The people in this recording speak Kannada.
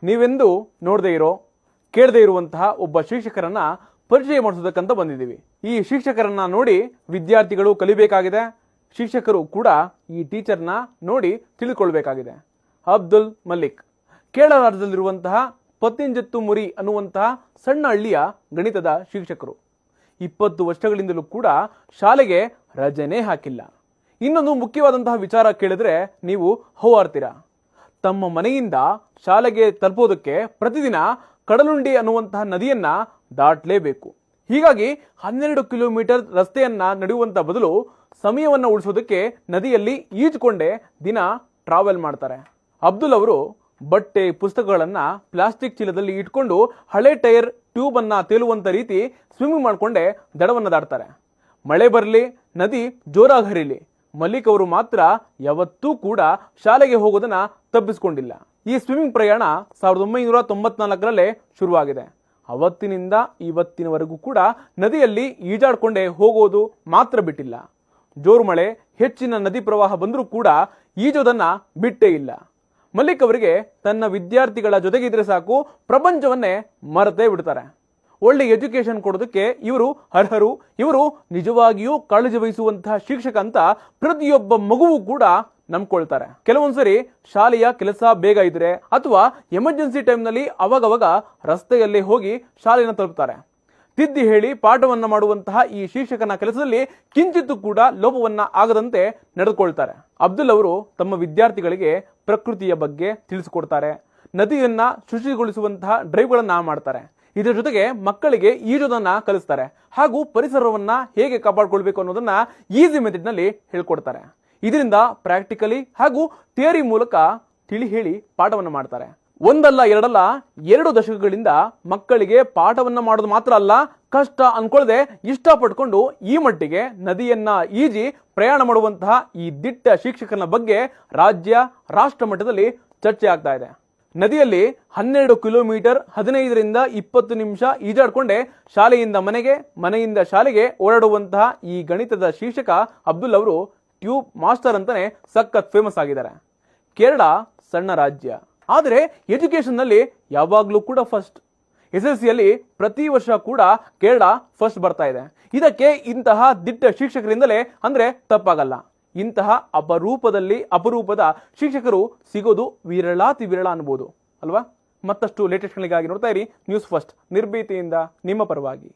ನೀವೆಂದು ನೋಡದೇ ಇರೋ ಕೇಳದೇ ಇರುವಂತಹ ಒಬ್ಬ ಶಿಕ್ಷಕರನ್ನ ಪರಿಚಯ ಮಾಡಿಸೋದಕ್ಕಂತ ಬಂದಿದ್ದೀವಿ. ಈ ಶಿಕ್ಷಕರನ್ನ ನೋಡಿ ವಿದ್ಯಾರ್ಥಿಗಳು ಕಲಿಬೇಕಾಗಿದೆ, ಶಿಕ್ಷಕರು ಕೂಡ ಈ ಟೀಚರ್ನ ನೋಡಿ ತಿಳಿದುಕೊಳ್ಬೇಕಾಗಿದೆ. ಅಬ್ದುಲ್ ಮಲಿಕ್ ಕೇರಳ ರಾಜ್ಯದಲ್ಲಿರುವಂತಹ ಪತ್ತಿಂಜತ್ತುಮುರಿ ಅನ್ನುವಂತಹ ಸಣ್ಣ ಹಳ್ಳಿಯ ಗಣಿತದ ಶಿಕ್ಷಕರು. 20 ವರ್ಷಗಳಿಂದಲೂ ಕೂಡ ಶಾಲೆಗೆ ರಜೆನೇ ಹಾಕಿಲ್ಲ. ಇನ್ನೊಂದು ಮುಖ್ಯವಾದಂತಹ ವಿಚಾರ ಕೇಳಿದ್ರೆ ನೀವು ಹೌಹಾರ್ತೀರಾ. ತಮ್ಮ ಮನೆಯಿಂದ ಶಾಲೆಗೆ ತಲುಪೋದಕ್ಕೆ ಪ್ರತಿದಿನ ಕಡಲುಂಡಿ ಅನ್ನುವಂತಹ ನದಿಯನ್ನ ದಾಟಲೇಬೇಕು. ಹೀಗಾಗಿ 12 ಕಿಲೋಮೀಟರ್ ರಸ್ತೆಯನ್ನ ನಡೆಯುವಂತ ಬದಲು ಸಮಯವನ್ನ ಉಳಿಸೋದಕ್ಕೆ ನದಿಯಲ್ಲಿ ಈಜುಕೊಂಡೇ ದಿನ ಟ್ರಾವೆಲ್ ಮಾಡ್ತಾರೆ. ಅಬ್ದುಲ್ ಅವರು ಬಟ್ಟೆ ಪುಸ್ತಕಗಳನ್ನ ಪ್ಲಾಸ್ಟಿಕ್ ಚೀಲದಲ್ಲಿ ಇಟ್ಕೊಂಡು ಹಳೆ ಟೈರ್ ಟ್ಯೂಬ್ ಅನ್ನ ತೇಲುವಂತ ರೀತಿ ಸ್ವಿಮ್ಮಿಂಗ್ ಮಾಡ್ಕೊಂಡೇ ದಡವನ್ನ ದಾಟ್ತಾರೆ. ಮಳೆ ಬರಲಿ, ನದಿ ಜೋರಾಗಿ ಹರಿಲಿ, ಮಲಿಕ್ ಅವರು ಮಾತ್ರ ಯಾವತ್ತೂ ಕೂಡ ಶಾಲೆಗೆ ಹೋಗೋದನ್ನ ತಪ್ಪಿಸ್ಕೊಂಡಿಲ್ಲ. ಈ ಸ್ವಿಮ್ಮಿಂಗ್ ಪ್ರಯಾಣ 1994ರಲ್ಲೇ ಶುರುವಾಗಿದೆ. ಅವತ್ತಿನಿಂದ ಇವತ್ತಿನವರೆಗೂ ಕೂಡ ನದಿಯಲ್ಲಿ ಈಜಾಡ್ಕೊಂಡೇ ಹೋಗೋದು ಮಾತ್ರ ಬಿಟ್ಟಿಲ್ಲ. ಜೋರು ಮಳೆ, ಹೆಚ್ಚಿನ ನದಿ ಪ್ರವಾಹ ಬಂದರೂ ಕೂಡ ಈಜೋದನ್ನ ಬಿಟ್ಟೇ ಇಲ್ಲ. ಮಲಿಕ್ ಅವರಿಗೆ ತನ್ನ ವಿದ್ಯಾರ್ಥಿಗಳ ಜೊತೆಗಿದ್ರೆ ಸಾಕು, ಪ್ರಪಂಚವನ್ನೇ ಮರೆತೇ ಬಿಡ್ತಾರೆ. ಒಳ್ಳೆ ಎಜುಕೇಶನ್ ಕೊಡೋದಕ್ಕೆ ಇವರು ಅರ್ಹರು, ಇವರು ನಿಜವಾಗಿಯೂ ಕಾಳಜಿ ವಹಿಸುವಂತಹ ಶಿಕ್ಷಕ ಅಂತ ಪ್ರತಿಯೊಬ್ಬ ಮಗುವು ಕೂಡ ನಂಬ್ಕೊಳ್ತಾರೆ. ಕೆಲವೊಂದ್ಸರಿ ಶಾಲೆಯ ಕೆಲಸ ಬೇಗ ಇದ್ರೆ ಅಥವಾ ಎಮರ್ಜೆನ್ಸಿ ಟೈಮ್ನಲ್ಲಿ ಅವಾಗವಾಗ ರಸ್ತೆಯಲ್ಲೇ ಹೋಗಿ ಶಾಲೆಯನ್ನು ತಲುಪ್ತಾರೆ. ತಿದ್ದಿ ಹೇಳಿ ಪಾಠವನ್ನ ಮಾಡುವಂತಹ ಈ ಶಿಕ್ಷಕನ ಕೆಲಸದಲ್ಲಿ ಕಿಂಚಿತ್ತೂ ಕೂಡ ಲೋಪವನ್ನ ಆಗದಂತೆ ನಡೆದುಕೊಳ್ತಾರೆ. ಅಬ್ದುಲ್ ಅವರು ತಮ್ಮ ವಿದ್ಯಾರ್ಥಿಗಳಿಗೆ ಪ್ರಕೃತಿಯ ಬಗ್ಗೆ ತಿಳಿಸಿಕೊಡ್ತಾರೆ, ನದಿಯನ್ನ ಶುಚಿಗೊಳಿಸುವಂತಹ ಡ್ರೈವ್ಗಳನ್ನ ಮಾಡ್ತಾರೆ. ಇದರ ಜೊತೆಗೆ ಮಕ್ಕಳಿಗೆ ಈಜೋದನ್ನ ಕಲಿಸ್ತಾರೆ ಹಾಗೂ ಪರಿಸರವನ್ನ ಹೇಗೆ ಕಾಪಾಡಿಕೊಳ್ಬೇಕು ಅನ್ನೋದನ್ನ ಈಸಿ ಮೆಥಡ್ ನಲ್ಲಿ ಹೇಳ್ಕೊಡ್ತಾರೆ. ಇದರಿಂದ ಪ್ರಾಕ್ಟಿಕಲಿ ಹಾಗೂ ಥಿಯರಿ ಮೂಲಕ ತಿಳಿ ಹೇಳಿ ಪಾಠವನ್ನ ಮಾಡ್ತಾರೆ. ಒಂದಲ್ಲ ಎರಡಲ್ಲ 2 ದಶಕಗಳಿಂದ ಮಕ್ಕಳಿಗೆ ಪಾಠವನ್ನ ಮಾಡೋದು ಮಾತ್ರ ಅಲ್ಲ, ಕಷ್ಟ ಅನ್ಕೊಳ್ಳದೆ ಇಷ್ಟಪಟ್ಕೊಂಡು ಈ ಮಟ್ಟಿಗೆ ನದಿಯನ್ನ ಈಜಿ ಪ್ರಯಾಣ ಮಾಡುವಂತಹ ಈ ದಿಟ್ಟ ಶಿಕ್ಷಕನ ಬಗ್ಗೆ ರಾಜ್ಯ ರಾಷ್ಟ್ರ ಮಟ್ಟದಲ್ಲಿ ಚರ್ಚೆ ಆಗ್ತಾ ಇದೆ. ನದಿಯಲ್ಲಿ 12 ಕಿಲೋಮೀಟರ್ 15ರಿಂದ 20 ನಿಮಿಷ ಈಜಾಡ್ಕೊಂಡೆ ಶಾಲೆಯಿಂದ ಮನೆಗೆ, ಮನೆಯಿಂದ ಶಾಲೆಗೆ ಓಡಾಡುವಂತಹ ಈ ಗಣಿತದ ಶಿಕ್ಷಕ ಅಬ್ದುಲ್ ಅವರು ಟ್ಯೂಬ್ ಮಾಸ್ಟರ್ ಅಂತಾನೆ ಸಖತ್ ಫೇಮಸ್ ಆಗಿದ್ದಾರೆ. ಕೇರಳ ಸಣ್ಣ ರಾಜ್ಯ, ಆದರೆ ಎಜುಕೇಶನ್ ನಲ್ಲಿ ಯಾವಾಗ್ಲೂ ಕೂಡ ಫಸ್ಟ್. SSLCಯಲ್ಲಿ ಪ್ರತಿ ವರ್ಷ ಕೂಡ ಕೇರಳ ಫಸ್ಟ್ ಬರ್ತಾ ಇದೆ. ಇದಕ್ಕೆ ಇಂತಹ ದಿಟ್ಟ ಶಿಕ್ಷಕರಿಂದಲೇ ಅಂದ್ರೆ ತಪ್ಪಾಗಲ್ಲ. ಇಂತಹ ಅಪರೂಪದ ಶಿಕ್ಷಕರು ಸಿಗೋದು ವಿರಳಾತಿ ವಿರಳ ಅನ್ಬೋದು ಅಲ್ವಾ? ಮತ್ತಷ್ಟು ಲೇಟೆಸ್ಟ್ಗಳಿಗಾಗಿ ನೋಡ್ತಾ ಇರಿ ನ್ಯೂಸ್ ಫಸ್ಟ್, ನಿರ್ಭೀತಿಯಿಂದ ನಿಮ್ಮ ಪರವಾಗಿ.